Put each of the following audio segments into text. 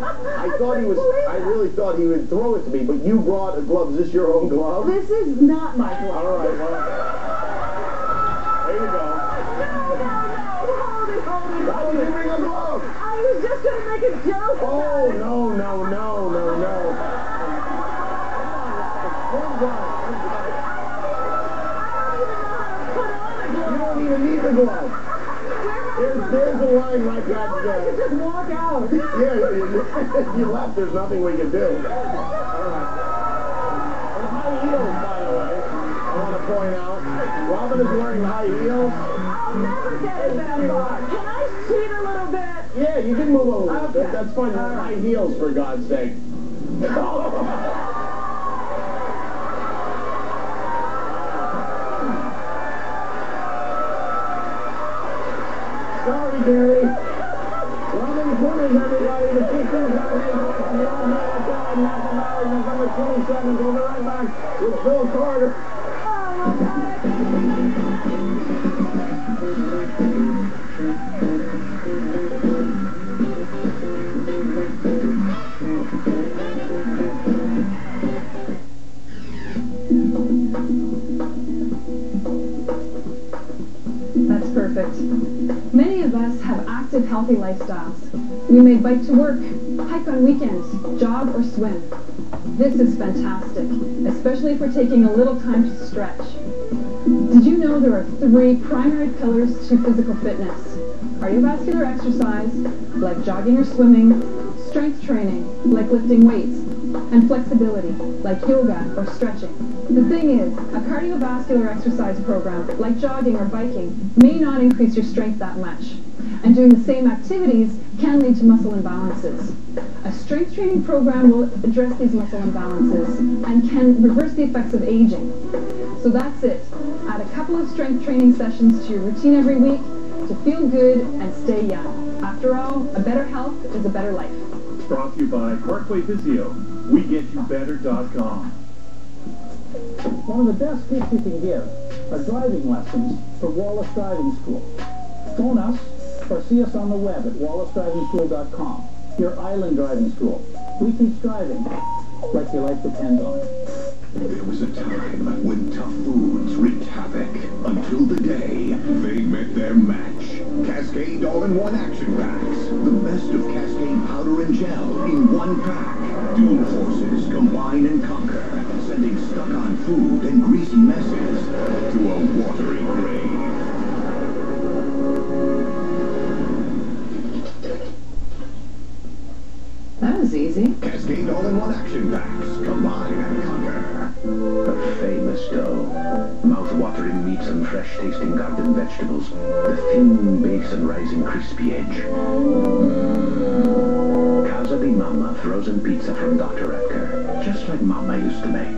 I really thought he would throw it to me, but you brought a glove. Is this your own glove? This is not my glove. All right, well, there you go. No. Why did you bring a glove? I was just going to make a joke. Oh, no. I don't even know how to put on a glove. You don't even need the glove. There's a line right back I there. could just walk out. Yeah, you left. There's nothing we can do. All right. And high heels, by the way, I want to point out. Robin is wearing high heels. I'll never get it that far. Can I cheat a little bit? Yeah, you can move over. Okay. That's fine. You're high heels, for God's sake. Sorry, Gary. Robin's winners, everybody. The Pistons are in the All Marathon National November 27th. We'll be right back with Phil Carter. That's perfect. Many of us have active, healthy lifestyles. We may bike to work, hike on weekends, jog or swim. This is fantastic, especially if we're taking a little time to stretch. Did you know there are 3 primary pillars to physical fitness? Cardiovascular exercise, like jogging or swimming, strength training, like lifting weights, and flexibility, like yoga or stretching. The thing is, a cardiovascular exercise program, like jogging or biking, may not increase your strength that much, and doing the same activities can lead to muscle imbalances. A strength training program will address these muscle imbalances and can reverse the effects of aging. So that's it. Add a couple of strength training sessions to your routine every week to feel good and stay young. After all, a better health is a better life. Brought to you by Parkway Physio. WeGetYouBetter.com. One of the best gifts you can give are driving lessons from Wallace Driving School. Phone us or see us on the web at wallacedrivingschool.com. Your island driving school. We teach driving like your life depends on it. There was a time when tough foods wreaked havoc until the day they met their match. Cascade All-in-One Action Packs. The best of Cascade powder and gel in one pack. Dual forces combine and conquer, sending stuck-on food and greasy messes to a watery grave. That was easy. Cascade All-in-One Action Packs. Combine and conquer. The famous dough. Mouth-watering meats and fresh-tasting garden vegetables. The thin base and rising crispy edge. Casa di Mama frozen pizza from Dr. Edgar. Just like Mama used to make.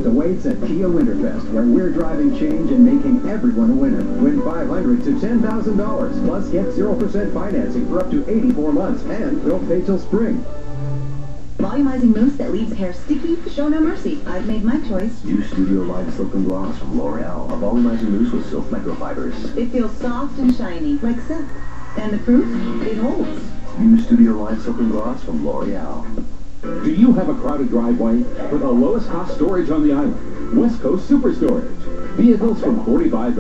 Awaits at Kia Winterfest, where we're driving change and making everyone a winner. Win $500 to $10,000, plus get 0% financing for up to 84 months, and don't pay till spring. Volumizing mousse that leaves hair sticky? Show no mercy. I've made my choice. New Studio Line Silk and Gloss from L'Oreal. A volumizing mousse with silk microfibers. It feels soft and shiny, like silk. And the proof? It holds. New Studio Line Silk and Gloss from L'Oreal. Do you have a crowded driveway? For the lowest cost storage on the island, West Coast Super Storage. Vehicles from $45.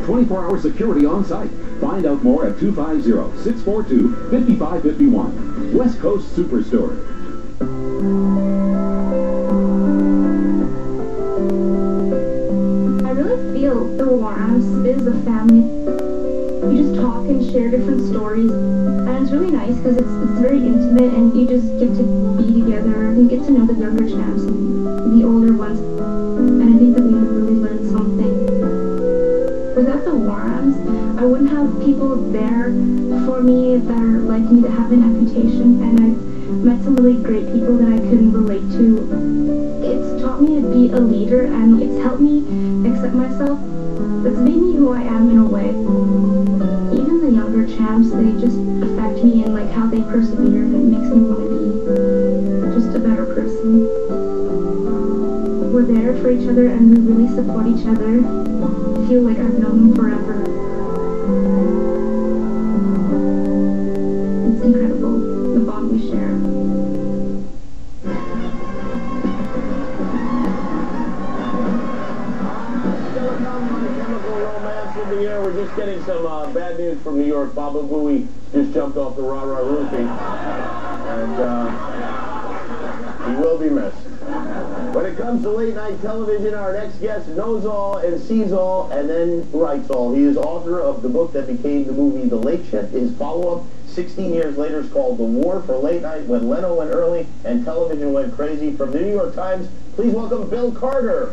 24-hour security on site. Find out more at 250-642-5551. West Coast Super Storage. I really feel the Warams is a family. You just talk and share different stories, and it's really nice because it's very intimate, and you just get to be together and get to know the younger champs and the older ones, and I think that we have really learned something. Without the Warams, I wouldn't have people there for me that are like me, that have an amputation, and I've met some really great people that I can relate to. It's taught me to be a leader, and it's helped me accept myself. It's made me who I am in a way. Even the younger champs times, they just affect me and like how they persevere, and it makes me want to be just a better person. We're there for each other and we really support each other. I feel like I've known them forever. It's incredible, the bond we share. We're just getting some bad news from New York. Baba Booey just jumped off the rah-rah roofing, and he will be missed. When it comes to late-night television, our next guest knows all and sees all and then writes all. He is author of the book that became the movie The Late Shift. His follow-up, 16 years later, is called The War for Late Night, When Leno Went Early and Television Went Crazy. From the New York Times, please welcome Bill Carter.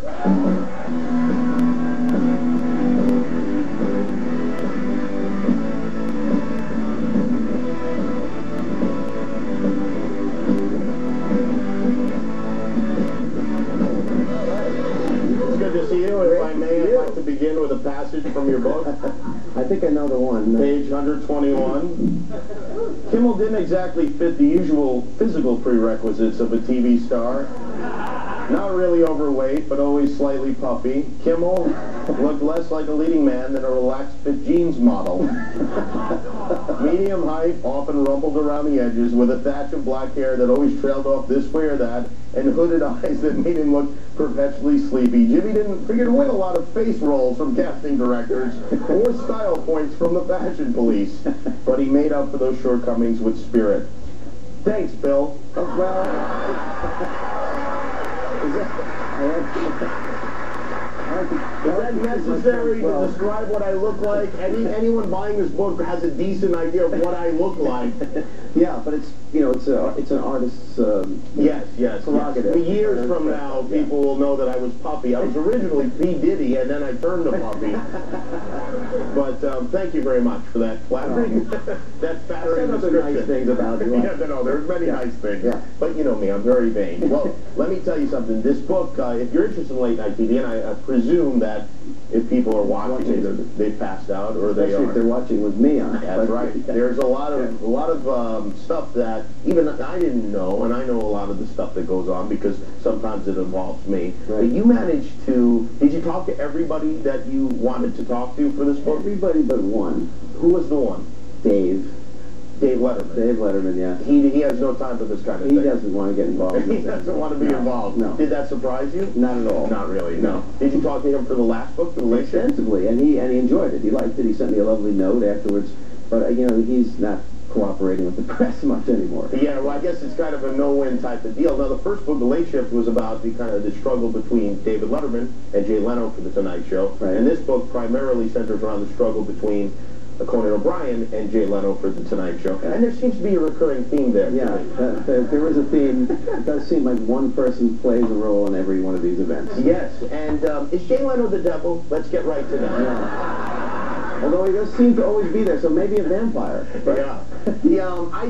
If I may, I'd like to begin with a passage from your book. I think I know the one. Page 121. Kimmel didn't exactly fit the usual physical prerequisites of a TV star. Not really overweight, but always slightly puffy. Kimmel looked less like a leading man than a relaxed fit jeans model. Medium height, often rumpled around the edges, with a thatch of black hair that always trailed off this way or that, and hooded eyes that made him look perpetually sleepy. Jimmy didn't figure to win a lot of face roles from casting directors or style points from the fashion police, but he made up for those shortcomings with spirit. Thanks, Bill. Is that necessary to describe what I look like? Anyone buying this book has a decent idea of what I look like. Yeah, but it's, you know, it's an artist's yes. prerogative. Years from now, people will know that I was puffy. I was originally P. Diddy, and then I turned to puffy. But thank you very much for that flattering, that flattering description. Nice things about you. Yeah, no, there's many nice things. Yeah. But you know me, I'm very vain. Well, let me tell you something. This book, if you're interested in late night TV, and I presume that if people are watching, they've passed out, or they are. If they're watching with me on it. That's right. There's a lot of stuff that even I didn't know, and I know a lot of the stuff that goes on because sometimes it involves me. Right. But you managed to. Did you talk to everybody that you wanted to talk to for this book? Everybody but one. Who was the one? Dave Letterman. Dave Letterman, yeah. He has no time for this kind of thing. He doesn't want to get involved. He doesn't want to be involved. No. Did that surprise you? Not at all. Not really, no. Did you talk to him for the last book, The Late Shift? Extensively, and he enjoyed it. He liked it. He sent me a lovely note afterwards. But, you know, he's not cooperating with the press much anymore. Yeah, well, I guess it's kind of a no-win type of deal. Now, the first book, The Late Shift, was about the struggle between David Letterman and Jay Leno for The Tonight Show. Right. And this book primarily centers around the struggle between Conan O'Brien and Jay Leno for The Tonight Show. And there seems to be a recurring theme there. Yeah, there is a theme. It does seem like one person plays a role in every one of these events. Yes, and is Jay Leno the devil? Let's get right to that. Yeah. Although he does seem to always be there, so maybe a vampire. Right? Yeah. I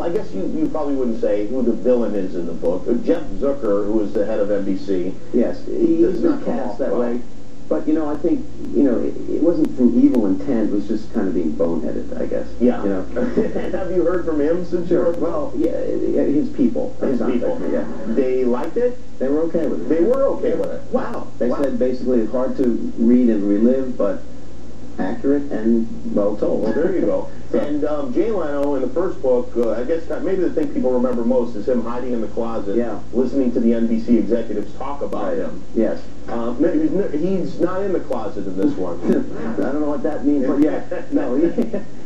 guess you probably wouldn't say who the villain is in the book. Jeff Zucker, who is the head of NBC. Yes, he's not cast that way. But, you know, I think, you know, it wasn't from evil intent. It was just kind of being boneheaded, I guess. Yeah. You know? Have you heard from him since you wrote the book? Well, yeah, his people. His people. Yeah. They liked it? They were okay with it. They were okay with it. Wow. They said basically it's hard to read and relive, but accurate and well told. Well, there you go. And Jay Leno in the first book, I guess maybe the thing people remember most is him hiding in the closet, listening to the NBC executives talk about him. Yes. He's not in the closet in this one. I don't know what that means, but yeah, no,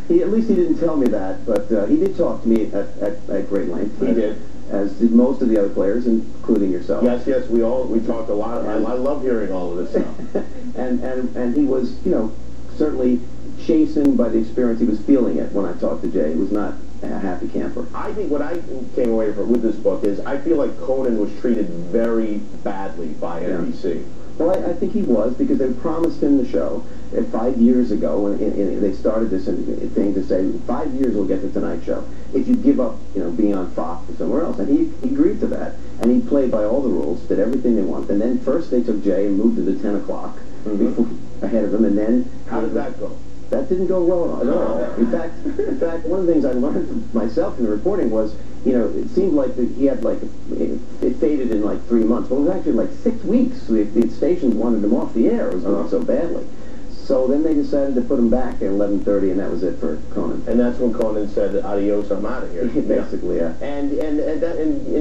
he at least he didn't tell me that, but he did talk to me at great length. He did. As did most of the other players, including yourself. Yes, we talked a lot. I love hearing all of this stuff. and he was, you know, certainly chastened by the experience. He was feeling it when I talked to Jay. He was not a happy camper. I think what I came away with this book is I feel like Conan was treated very badly by NBC. Well, I think he was, because they promised him the show 5 years ago when they started this thing to say, 5 years we'll get the Tonight Show if you give up, you know, being on Fox or somewhere else. And he agreed to that. And he played by all the rules, did everything they wanted. And then first they took Jay and moved it to 10 o'clock ahead of him. And then... How did that go? That didn't go well at all. In fact, one of the things I learned myself in the reporting was, you know, it seemed like that he had like, it faded in like 3 months, but it was actually like 6 weeks. The stations wanted him off the air. It was going so badly. So then they decided to put him back at 11:30, and that was it for Conan. And that's when Conan said, "Adios, I'm out of here." Basically, yeah. And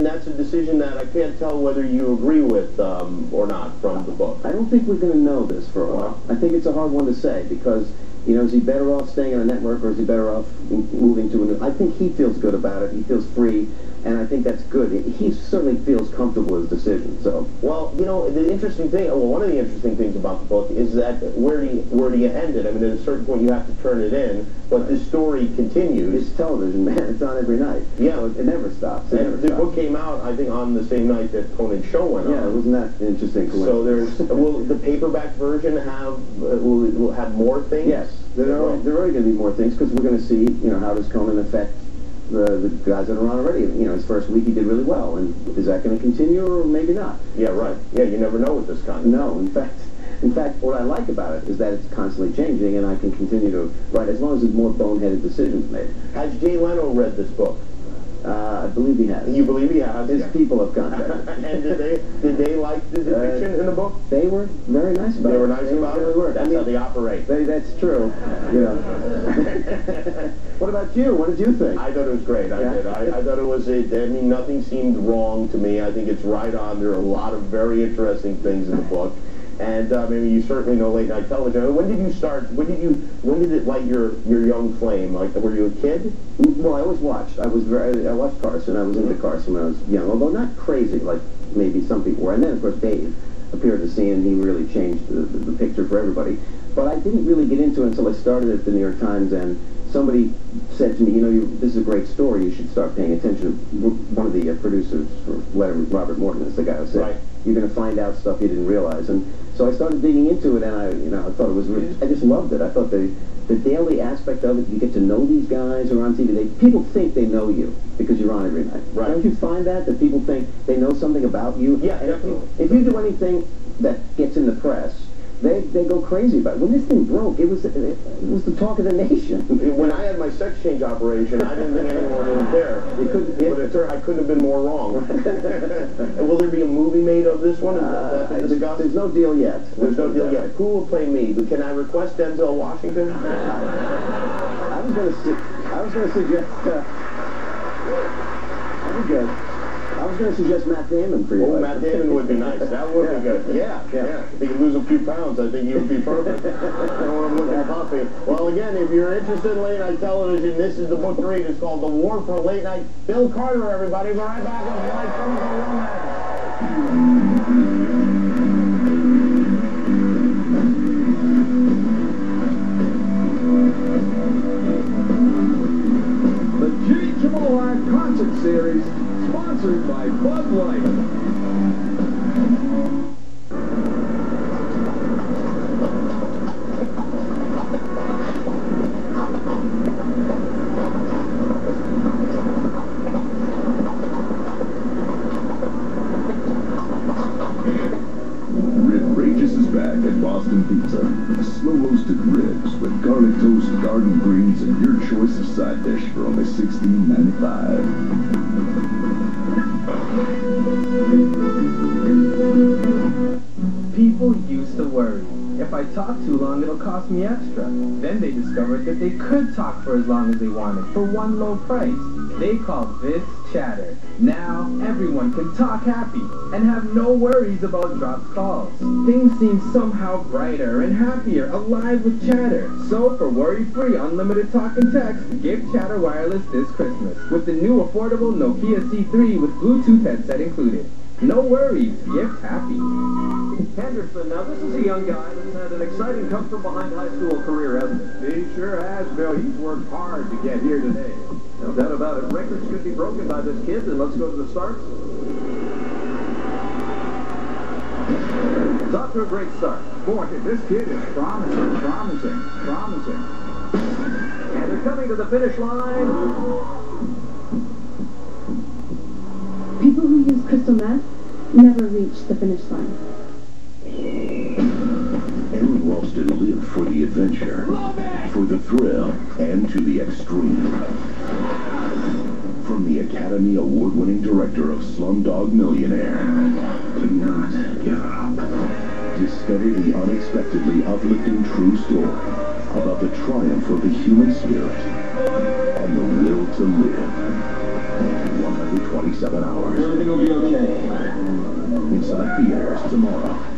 that's a decision that I can't tell whether you agree with or not from the book. I don't think we're going to know this for a while. I think it's a hard one to say because, you know, is he better off staying on a network or is he better off moving to a new? I think he feels good about it. He feels free. And I think that's good. He certainly feels comfortable with his decision. So, well, you know, the interesting thing, well, one of the interesting things about the book is that where do you end it? I mean, at a certain point you have to turn it in, but this story continues. It's television, man. It's on every night. Yeah, so it never stops. And the book came out, I think, on the same night that Conan's show went on. Yeah, wasn't that interesting? So will the paperback version have will have more things? Yes, there are already going to be more things because we're going to see, you know, how does Conan affect the guys that are on already. You know, his first week he did really well, and is that going to continue or maybe not? Yeah, right. Yeah, you never know with this content. No, in fact, what I like about it is that it's constantly changing, and I can continue to write as long as there's more boneheaded decisions made. Has Jay Leno read this book? I believe he has. You believe he has? His people have contacted. And did they like the depiction in the book? They were very nice about it. They were nice about it? That's how they operate. That's true. Yeah. What about you? What did you think? I thought it was great. I did. I thought it was, I mean, nothing seemed wrong to me. I think it's right on. There are a lot of very interesting things in the book. And I mean, you certainly know late night television. When did you start? When did it light your young flame? Like, were you a kid? Well, I always watched. I watched Carson. I was into Carson when I was young, although not crazy like maybe some people were. And then of course Dave appeared to see, and he really changed the picture for everybody. But I didn't really get into it until I started at the New York Times, and somebody said to me, you know, this is a great story. You should start paying attention. One of the producers for Letterman, Robert Morton, is the guy who said, right, you're going to find out stuff you didn't realize. And so I started digging into it, and I thought it was really, I just loved it. I thought the daily aspect of it, you get to know these guys who are on TV. People think they know you because you're on every night. Right. Don't you find that people think they know something about you? Yeah, and definitely. If you do anything that gets in the press, they go crazy about it. When this thing broke, it was the talk of the nation. When I had my sex change operation, I didn't think anyone would care. I couldn't have been more wrong. Will there be a movie made of this one? There's no deal yet. There's no deal yet. Who will play me? Can I request Denzel Washington? I was going to suggest. I was going to suggest Matt Damon for you. Oh, Matt Damon would be nice. That would be good. Yeah. If he could lose a few pounds, I think he would be perfect. I don't want him looking puffy. Well, again, if you're interested in late night television, this is the book to read. It's called The War for Late Night. Bill Carter, everybody. We're right back with Light Chemical Romance. The Jimmy Kimmel Live Concert Series, sponsored by Bud Light. Pizza. Slow-roasted ribs with garlic toast, garden greens, and your choice of side dish for only $16.95. People used to worry. If I talk too long, it'll cost me extra. Then they discovered that they could talk for as long as they wanted for one low price. They called this chatter. Now, everyone can talk happy and have no worries about dropped calls. Things seem somehow brighter and happier alive with chatter. So, for worry-free unlimited talk and text, give Chatter Wireless this Christmas with the new affordable Nokia C3 with Bluetooth headset included. No worries, gift happy. Henderson, now this is a young guy that's had an exciting come-from-behind-high-school career, hasn't he? He sure has, Bill. He's worked hard to get here today. No doubt about it. Records could be broken by this kid, and let's go to the start. It's off to a great start. Boy, this kid is promising. And they're coming to the finish line. People who use crystal meth never reach the finish line. End Charleston live for the adventure, for the thrill, and to the extreme. From the Academy Award-winning director of Slumdog Millionaire, do not give up. Discover the unexpectedly uplifting true story about the triumph of the human spirit and the will to live. 127 hours. Everything will be okay. Inside theaters tomorrow.